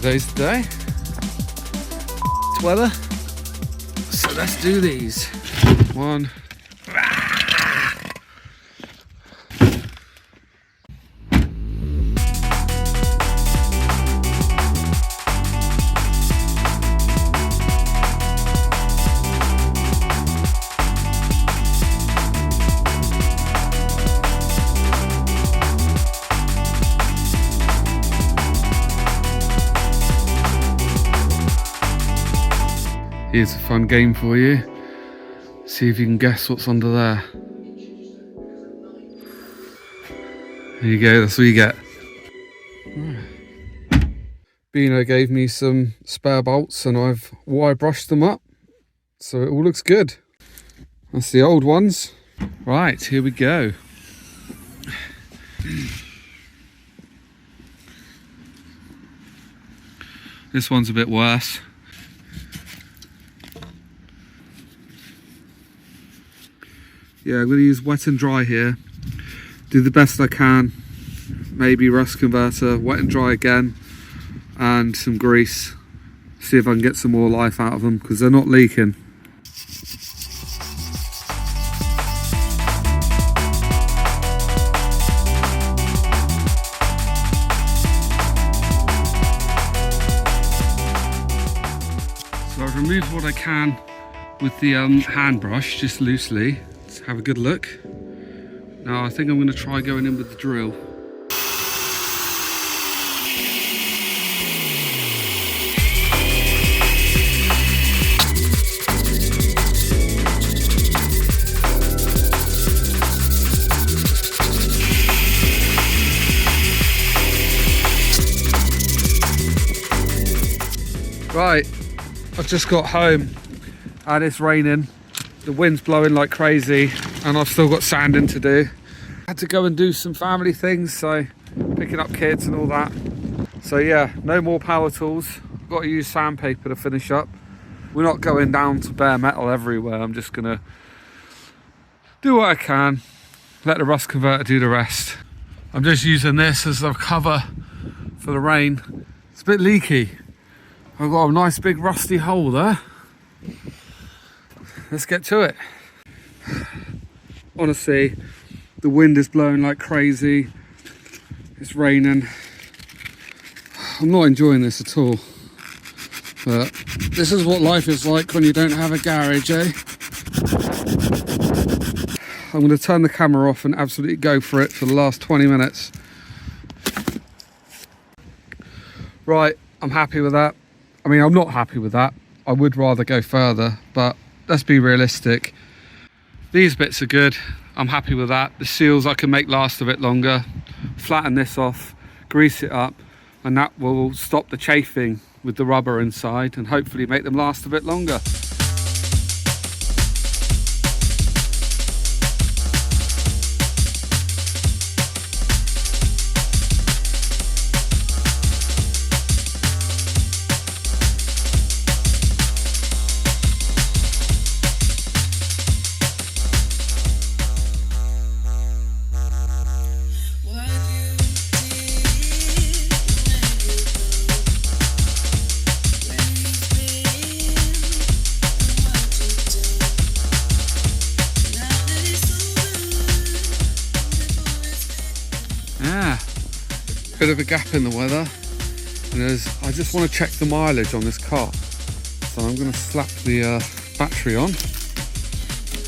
days today. It's weather. So let's do these. One. Here's a fun game for you. See if you can guess what's under there. There you go, that's what you get. Bino gave me some spare bolts and I've wire brushed them up. So it all looks good. That's the old ones. Right, here we go. This one's a bit worse. Yeah, I'm going to use wet and dry here. Do the best I can. Maybe rust converter, wet and dry again, and some grease. See if I can get some more life out of them because they're not leaking. So I've removed what I can with the hand brush, just loosely. Let's have a good look. Now I think I'm going to try going in with the drill. Right, I've just got home and it's raining. The wind's blowing like crazy and I've still got sanding to do. I had to go and do some family things, so picking up kids and all that. So yeah, no more power tools. I've got to use sandpaper to finish up. We're not going down to bare metal everywhere. I'm just gonna do what I can, let the rust converter do the rest. I'm just using this as a cover for the rain. It's a bit leaky. I've got a nice big rusty hole there. Let's get to it. Honestly, the wind is blowing like crazy. It's raining. I'm not enjoying this at all. But this is what life is like when you don't have a garage, eh? I'm going to turn the camera off and absolutely go for it for the last 20 minutes. Right, I'm happy with that. I mean, I'm not happy with that. I would rather go further, but let's be realistic. These bits are good. I'm happy with that. The seals I can make last a bit longer. Flatten this off, grease it up, and that will stop the chafing with the rubber inside and hopefully make them last a bit longer. Bit of a gap in the weather, and I just want to check the mileage on this car, so I'm going to slap the battery on.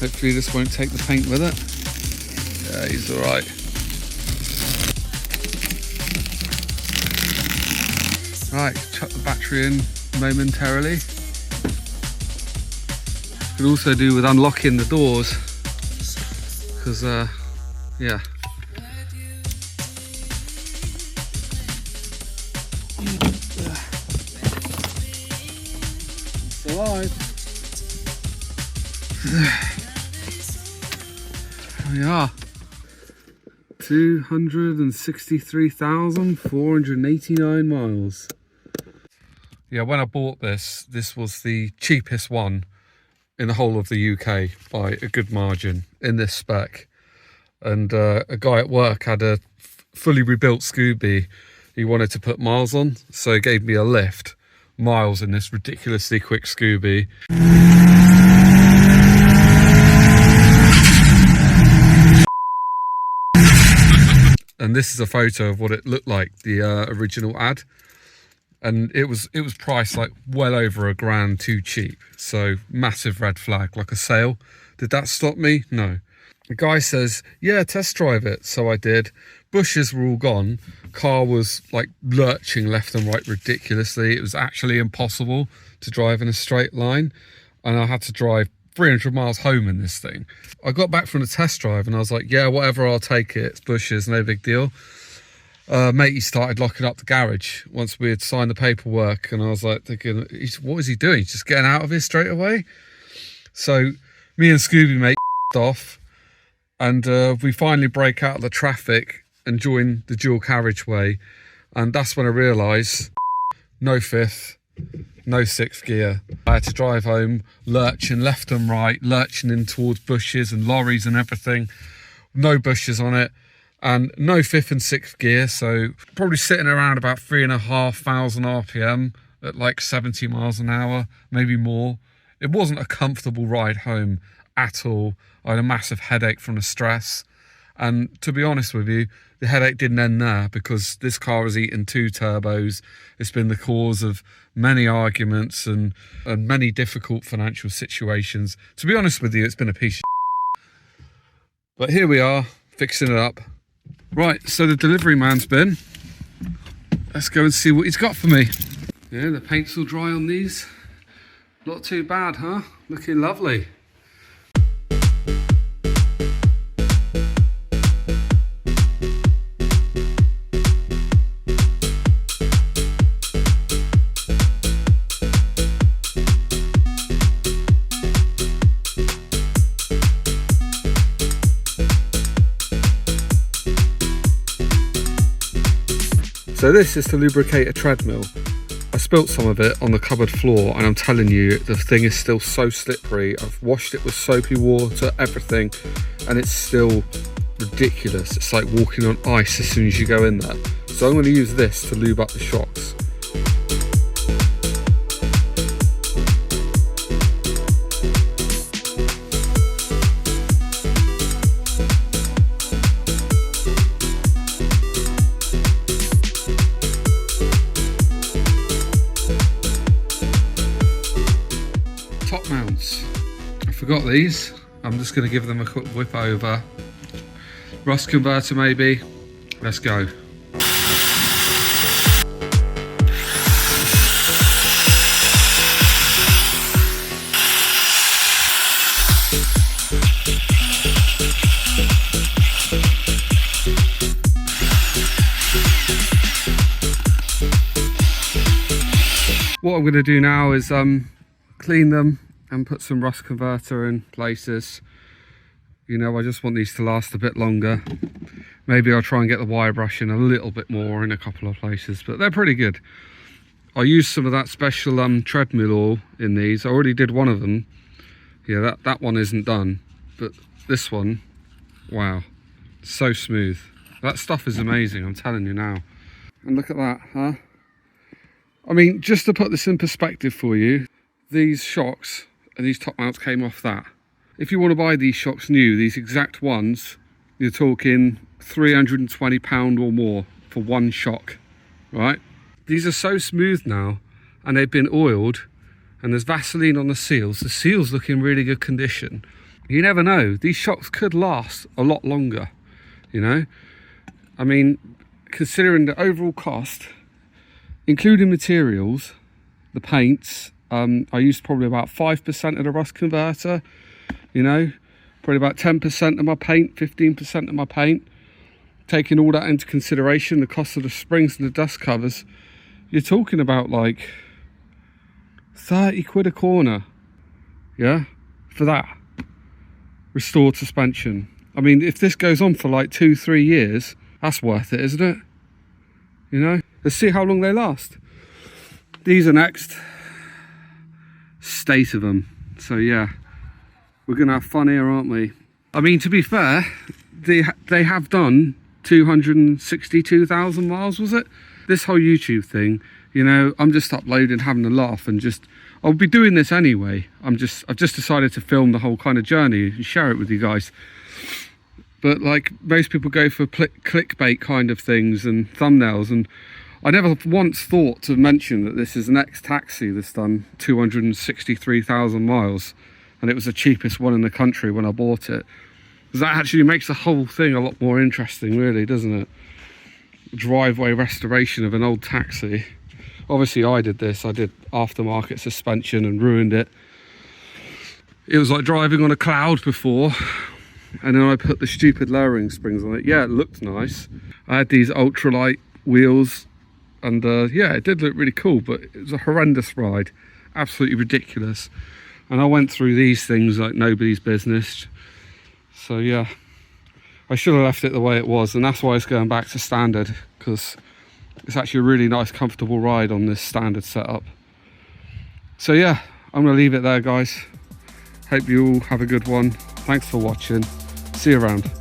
Hopefully this won't take the paint with it. Yeah, he's alright. Right, chuck the battery in momentarily. Could also do with unlocking the doors, because yeah. Alive. There we are. 263,489 miles. Yeah, when I bought this was the cheapest one in the whole of the UK by a good margin in this spec. And a guy at work had a fully rebuilt Scooby. he wanted to put miles on, so he gave me a lift, miles in this ridiculously quick Scooby. And this is a photo of what it looked like, the original ad. And it was priced like well over £1,000 too cheap. So massive red flag, like a sale. Did that stop me? No. The guy says, yeah, test drive it. So I did. Bushes were all gone. Car was like lurching left and right ridiculously. It was actually impossible to drive in a straight line. And I had to drive 300 miles home in this thing. I got back from the test drive and I was like, yeah, whatever, I'll take it. It's bushes, no big deal. Matey started locking up the garage once we had signed the paperwork, and I was like thinking, what is he doing? He's just getting out of here straight away. So me and Scooby mate off, and we finally break out of the traffic and join the dual carriageway, and that's when I realised no fifth, no sixth gear. I had to drive home lurching left and right, lurching in towards bushes and lorries and everything. No bushes on it. And no fifth and sixth gear, so probably sitting around about 3,500 RPM at like 70 miles an hour, maybe more. It wasn't a comfortable ride home at all. I had a massive headache from the stress. And to be honest with you, the headache didn't end there, because this car has eaten 2 turbos. It's been the cause of many arguments and many difficult financial situations. To be honest with you, it's been a piece of shit. But here we are, fixing it up. Right, so the delivery man's been. Let's go and see what he's got for me. Yeah, the paint's all dry on these. Not too bad, huh? Looking lovely. So this is to lubricate a treadmill. I spilt some of it on the cupboard floor, and I'm telling you, the thing is still so slippery. I've washed it with soapy water, everything, and it's still ridiculous. It's like walking on ice as soon as you go in there. So I'm going to use this to lube up the shocks. Top mounts. I forgot these. I'm just going to give them a quick whip over. Rust converter maybe. Let's go. What I'm going to do now is clean them and put some rust converter in places. You know, I just want these to last a bit longer. Maybe I'll try and get the wire brush in a little bit more in a couple of places, but they're pretty good. I used some of that special treadmill oil in these. I already did one of them. Yeah, that one isn't done, but this one, wow, so smooth. That stuff is amazing, I'm telling you now. And look at that, huh? I mean, just to put this in perspective for you, these shocks and these top mounts came off that. If you want to buy these shocks new, these exact ones, you're talking £320 or more for one shock, right? These are so smooth now, and they've been oiled, and there's Vaseline on the seals. The seals look in really good condition. You never know, these shocks could last a lot longer, you know? I mean, considering the overall cost, including materials, the paints, I used probably about 5% of the rust converter, you know, probably about 10% of my paint, 15% of my paint. Taking all that into consideration, the cost of the springs and the dust covers, you're talking about like 30 quid a corner, yeah, for that restored suspension. I mean, if this goes on for like 2-3 years, that's worth it, isn't it? You know, let's see how long they last. These are next. State of them. So yeah, we're gonna have fun here, aren't we? I mean, to be fair, they have done 262,000 miles, was it? this whole YouTube thing, you know, I'm just uploading, having a laugh, and just, I'll be doing this anyway. I've just decided to film the whole kind of journey and share it with you guys. But like most people go for clickbait kind of things and thumbnails, and I never once thought to mention that this is an ex-taxi that's done 263,000 miles, and it was the cheapest one in the country when I bought it. Because that actually makes the whole thing a lot more interesting, really, doesn't it? Driveway restoration of an old taxi. Obviously I did this, I did aftermarket suspension and ruined it. It was like driving on a cloud before, and then I put the stupid lowering springs on it. Yeah, it looked nice. I had these ultralight wheels, and yeah, it did look really cool, but it was a horrendous ride, absolutely ridiculous. And I went through these things like nobody's business. So yeah, I should have left it the way it was, and that's why it's going back to standard, because it's actually a really nice, comfortable ride on this standard setup. So yeah, I'm going to leave it there, guys. Hope you all have a good one. Thanks for watching. See you around.